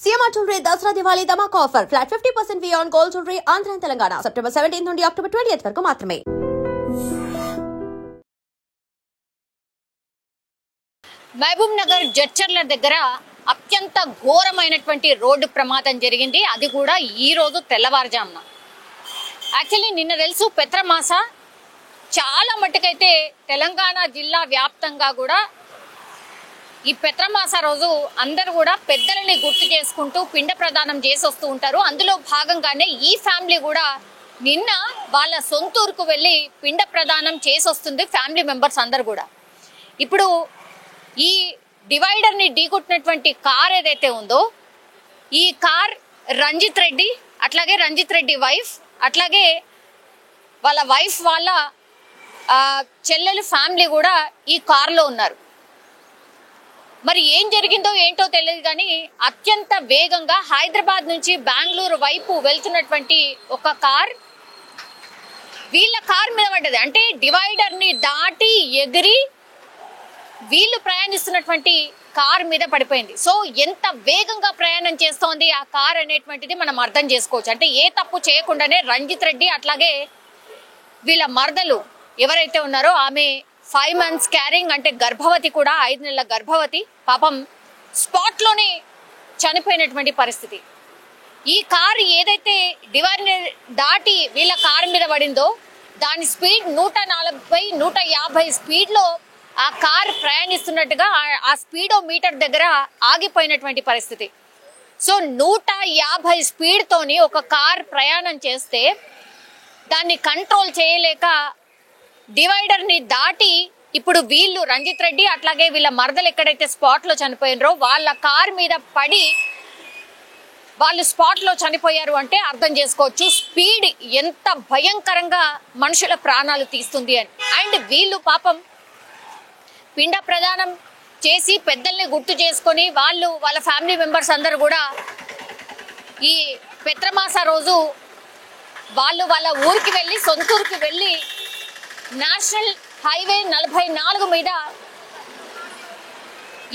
CMR Jewelry Dasra Diwali Dhamaka offer. Flat 50% fee on gold jewelry. Andhra and Telangana. September 17th నుండి October 20th వరకు మాత్రమే. మహబూబ్ నగర్ జడ్చర్ల దగ్గర అత్యంత ఘోరమైనటువంటి రోడ్డు ప్రమాదం జరిగింది. అది కూడా ఈ రోజు తెల్లవారుజామున. యాక్చువల్లీ నిన్న తెలుసు పెత్రమాస చాలా మట్టుకైతే తెలంగాణ జిల్లా వ్యాప్తంగా కూడా ఈ పెత్రమాస రోజు అందరూ కూడా పెద్దలని గుర్తు చేసుకుంటూ పిండ ప్రదానం చేసి వస్తూ ఉంటారు. అందులో భాగంగానే ఈ ఫ్యామిలీ కూడా నిన్న వాళ్ళ సొంతూరుకు వెళ్ళి పిండ ప్రదానం చేసి వస్తుంది ఫ్యామిలీ మెంబర్స్ అందరు కూడా. ఇప్పుడు ఈ డివైడర్ని ఢీకొట్టినటువంటి కార్ ఏదైతే ఉందో ఈ కార్ రంజిత్ రెడ్డి, అట్లాగే రంజిత్ రెడ్డి వైఫ్, అట్లాగే వాళ్ళ వైఫ్ వాళ్ళ చెల్లెలు ఫ్యామిలీ కూడా ఈ కార్లో ఉన్నారు. మరి ఏం జరిగిందో ఏంటో తెలియదు కానీ అత్యంత వేగంగా హైదరాబాద్ నుంచి బెంగళూరు వైపు వెళ్తున్నటువంటి ఒక కార్ వీళ్ళ కార్ మీద పడ్డది. అంటే డివైడర్ని దాటి ఎగిరి వీళ్ళు ప్రయాణిస్తున్నటువంటి కార్ మీద పడిపోయింది. సో ఎంత వేగంగా ప్రయాణం చేస్తోంది ఆ కార్ అనేటువంటిది మనం అర్థం చేసుకోవచ్చు. అంటే ఏ తప్పు చేయకుండానే రంజిత్ రెడ్డి అట్లాగే వీళ్ళ మరదలు ఎవరైతే ఉన్నారో ఆమె 5 months క్యారింగ్, అంటే గర్భవతి కూడా, 5 నెలల గర్భవతి, పాపం స్పాట్లోనే చనిపోయినటువంటి పరిస్థితి. ఈ కారు ఏదైతే డివైడర్ దాటి వీళ్ళ కారు మీద పడిందో దాని స్పీడ్ 140, 150 స్పీడ్లో ఆ కార్ ప్రయాణిస్తున్నట్టుగా ఆ స్పీడో మీటర్ దగ్గర ఆగిపోయినటువంటి పరిస్థితి. సో 150 స్పీడ్తోని ఒక కార్ ప్రయాణం చేస్తే దాన్ని కంట్రోల్ చేయలేక డివైడర్ని దాటి ఇప్పుడు వీళ్ళు రంజిత్ రెడ్డి అట్లాగే వీళ్ళ మరదలు ఎక్కడైతే స్పాట్లో చనిపోయినరో వాళ్ళ కార్ మీద పడి వాళ్ళు స్పాట్లో చనిపోయారు. అంటే అర్థం చేసుకోవచ్చు స్పీడ్ ఎంత భయంకరంగా మనుషుల ప్రాణాలు తీస్తుంది అని. అండ్ వీళ్ళు పాపం పిండ ప్రదానం చేసి పెద్దల్ని గుర్తు చేసుకొని వాళ్ళ ఫ్యామిలీ మెంబర్స్ అందరూ కూడా ఈ పెత్రమాస రోజు వాళ్ళ ఊరికి వెళ్ళి సొంతూరుకి వెళ్ళి నేషనల్ హైవే 44 మీద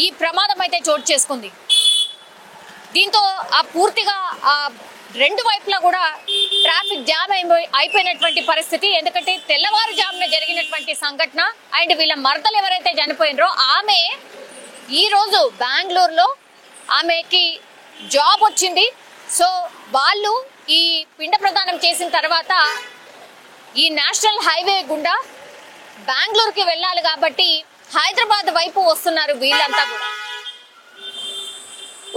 ఈ ప్రమాదం అయితే చోటు చేసుకుంది. దీంతో పూర్తిగా రెండు వైపులా కూడా ట్రాఫిక్ జామ్ అయిపోయినటువంటి పరిస్థితి. ఎందుకంటే తెల్లవారుజామున జరిగినటువంటి సంఘటన. అండ్ వీళ్ళ మరదలు ఎవరైతే చనిపోయినరో ఆమె ఈరోజు బెంగళూరులో ఆమెకి జాబ్ వచ్చింది. సో వాళ్ళు ఈ పిండ ప్రదానం చేసిన తర్వాత ఈ నేషనల్ హైవే గుండా బెంగళూరుకి వెళ్ళాలి కాబట్టి హైదరాబాద్ వైపు వస్తున్నారు వీళ్ళంతా కూడా.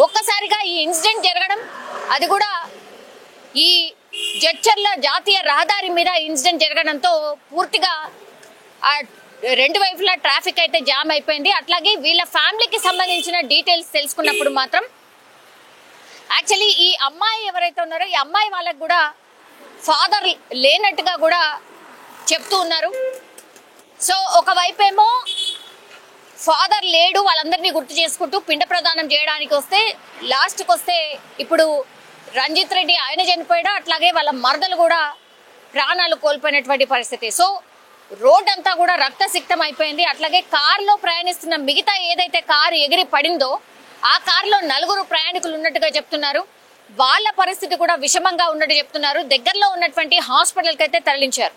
ఒక్కసారిగా ఈ ఇన్సిడెంట్ జరగడం, అది కూడా ఈ జడ్చర్ల జాతీయ రహదారి మీద ఇన్సిడెంట్ జరగడంతో పూర్తిగా రెండు వైపులా ట్రాఫిక్ అయితే జామ్ అయిపోయింది. అట్లాగే వీళ్ళ ఫ్యామిలీకి సంబంధించిన డీటెయిల్స్ తెలుసుకున్నప్పుడు మాత్రం యాక్చువల్లీ ఈ అమ్మాయి ఎవరైతే ఉన్నారో ఈ అమ్మాయి వాళ్ళకు కూడా ఫాదర్ లేనట్టుగా కూడా చెప్తూ ఉన్నారు. సో ఒకవైపేమో ఫాదర్ లేడు, వాళ్ళందరినీ గుర్తు చేసుకుంటూ పిండ ప్రదానం చేయడానికి వస్తే లాస్ట్కి వస్తే ఇప్పుడు రంజిత్ రెడ్డి ఆయన చనిపోయాడు, అట్లాగే వాళ్ళ మరదలు కూడా ప్రాణాలు కోల్పోయినటువంటి పరిస్థితి. సో రోడ్ అంతా కూడా రక్తసిక్తం అయిపోయింది. అట్లాగే కారులో ప్రయాణిస్తున్న మిగతా ఏదైతే కారు ఎగిరి పడిందో ఆ కారులో 4 ప్రయాణికులు ఉన్నట్టుగా చెప్తున్నారు. వాళ్ళ పరిస్థితి కూడా విషమంగా ఉన్నట్టు చెప్తున్నారు. దగ్గరలో ఉన్నటువంటి హాస్పిటల్కి అయితే తరలించారు.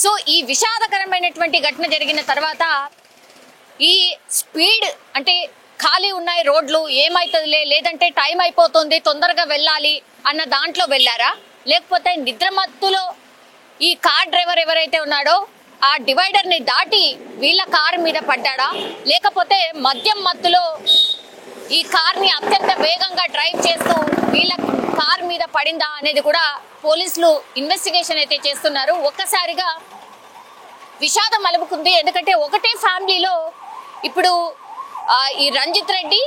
సో ఈ విషాదకరమైనటువంటి ఘటన జరిగిన తర్వాత ఈ స్పీడ్, అంటే ఖాళీ ఉన్నాయి రోడ్లు, ఏమైతుందిలే, లేదంటే టైం అయిపోతుంది తొందరగా వెళ్ళాలి అన్న దాంట్లో వెళ్ళారా, లేకపోతే నిద్రమత్తులో ఈ కార్ డ్రైవర్ ఎవరైతే ఉన్నాడో ఆ డివైడర్ని దాటి వీళ్ళ కారు మీద పడ్డాడా, లేకపోతే మద్యం మత్తులో ఈ కార్ని అత్యంత వేగంగా డ్రైవ్ చేస్తూ వీళ్ళ కార్ మీద పడిందా అనేది కూడా పోలీసులు ఇన్వెస్టిగేషన్ అయితే చేస్తున్నారు. ఒక్కసారిగా విషాదం అలుముకుంది. ఎందుకంటే ఒకటే ఫ్యామిలీలో ఇప్పుడు ఈ రంజిత్ రెడ్డి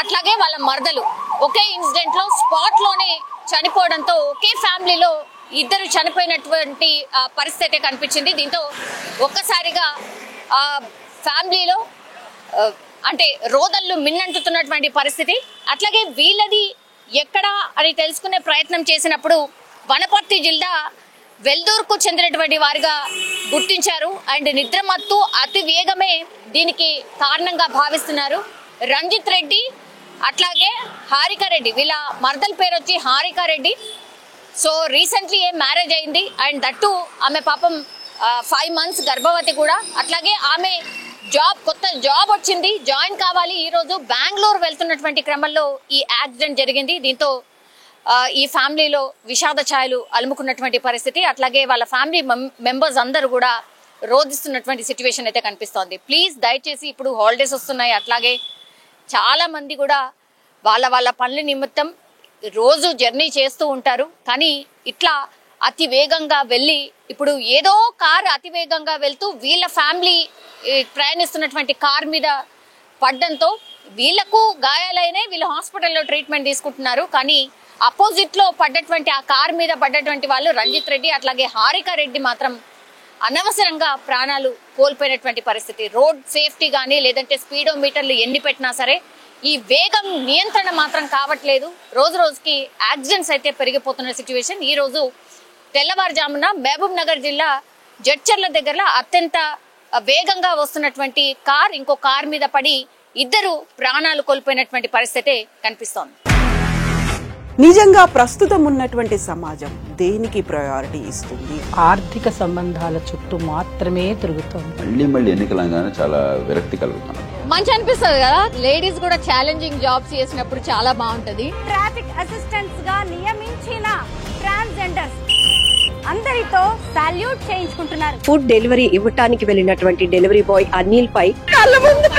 అట్లాగే వాళ్ళ మరదలు ఒకే ఇన్సిడెంట్ లో స్పాట్ లోనే చనిపోవడంతో ఒకే ఫ్యామిలీలో ఇద్దరు చనిపోయినటువంటి పరిస్థితి కనిపించింది. దీంతో ఒక్కసారిగా ఫ్యామిలీలో అంటే రోదళ్ళు మిన్నంటుతున్నటువంటి పరిస్థితి. అట్లాగే వీళ్ళది ఎక్కడ అని తెలుసుకునే ప్రయత్నం చేసినప్పుడు వనపర్తి జిల్లా వెల్దూర్కు చెందినటువంటి వారిగా గుర్తించారు. అండ్ నిద్రమత్తు అతి వేగమే దీనికి కారణంగా భావిస్తున్నారు. రంజిత్ రెడ్డి అట్లాగే హారిక రెడ్డి, వీళ్ళ మర్దల పేరు వచ్చి Harika Reddy. So recently marriage అయింది అండ్ దట్టు ఆమె పాపం 5 months గర్భవతి కూడా. అట్లాగే ఆమె కొత్త జాబ్ వచ్చింది, జాయిన్ కావాలి. ఈరోజు బెంగళూరు వెళ్తున్నటువంటి క్రమంలో ఈ యాక్సిడెంట్ జరిగింది. దీంతో ఈ ఫ్యామిలీలో విషాద ఛాయలు అలుముకున్నటువంటి పరిస్థితి. అట్లాగే వాళ్ళ ఫ్యామిలీ మెంబర్స్ అందరూ కూడా రోధిస్తున్నటువంటి సిచ్యువేషన్ అయితే కనిపిస్తోంది. ప్లీజ్ దయచేసి ఇప్పుడు హాలిడేస్ వస్తున్నాయి, అట్లాగే చాలా మంది కూడా వాళ్ళ పనుల నిమిత్తం రోజు జర్నీ చేస్తూ ఉంటారు. కానీ ఇట్లా అతి వేగంగా వెళ్ళి ఇప్పుడు ఏదో కార్ అతి వేగంగా వెళ్తూ వీళ్ళ ఫ్యామిలీ ప్రయాణిస్తున్నటువంటి కార్ మీద పడ్డంతో వీళ్లకు గాయాలైనాయి, వీళ్ళు హాస్పిటల్లో ట్రీట్మెంట్ తీసుకుంటున్నారు. కానీ అపోజిట్ లో పడ్డటువంటి ఆ కార్ మీద పడ్డటువంటి వాళ్ళు రంజిత్ రెడ్డి అట్లాగే హారిక రెడ్డి మాత్రం అనవసరంగా ప్రాణాలు కోల్పోయినటువంటి పరిస్థితి. రోడ్ సేఫ్టీ కానీ లేదంటే స్పీడోమీటర్లు ఎన్ని పెట్టినా సరే ఈ వేగం నియంత్రణ మాత్రం కావట్లేదు. రోజు రోజుకి యాక్సిడెంట్స్ అయితే పెరిగిపోతున్న సిచ్యువేషన్. ఈ రోజు తెల్లవారుజామున మహబూబ్ నగర్ జిల్లా జడ్చర్ల దగ్గర అత్యంత వేగంగా వస్తున్నటువంటి కార్ ఇంకో కార్ మీద పడి ఇద్దరు ప్రాణాలు కోల్పోయినటువంటి పరిస్థితి కనిపిస్తోంది. నిజంగా ప్రస్తుతం ఉన్నటువంటి సమాజం దేనికి ప్రయారిటీ ఇస్తుంది? ఆర్థిక సంబంధాల చుట్టూ మాత్రమే తిరుగుతోంది. మళ్ళీ ఎన్నికలంగానే చాలా విరక్తి కలుగుతున్నాం. మంచి అనిపిస్తుంది కదా, లేడీస్ కూడా ఛాలెంజింగ్ జాబ్స్ చేసినప్పుడు చాలా బాగుంటది. ట్రాఫిక్ అసిస్టెంట్స్ గా నియమించిన ట్రాన్స్జెండర్స్ అందరితో సాల్యూట్ చేయించుకుంటున్నారు. ఫుడ్ డెలివరీ ఇవ్వటానికి వెళ్ళినటువంటి డెలివరీ బాయ్ అనిల్ పై కళ్ళ ముందు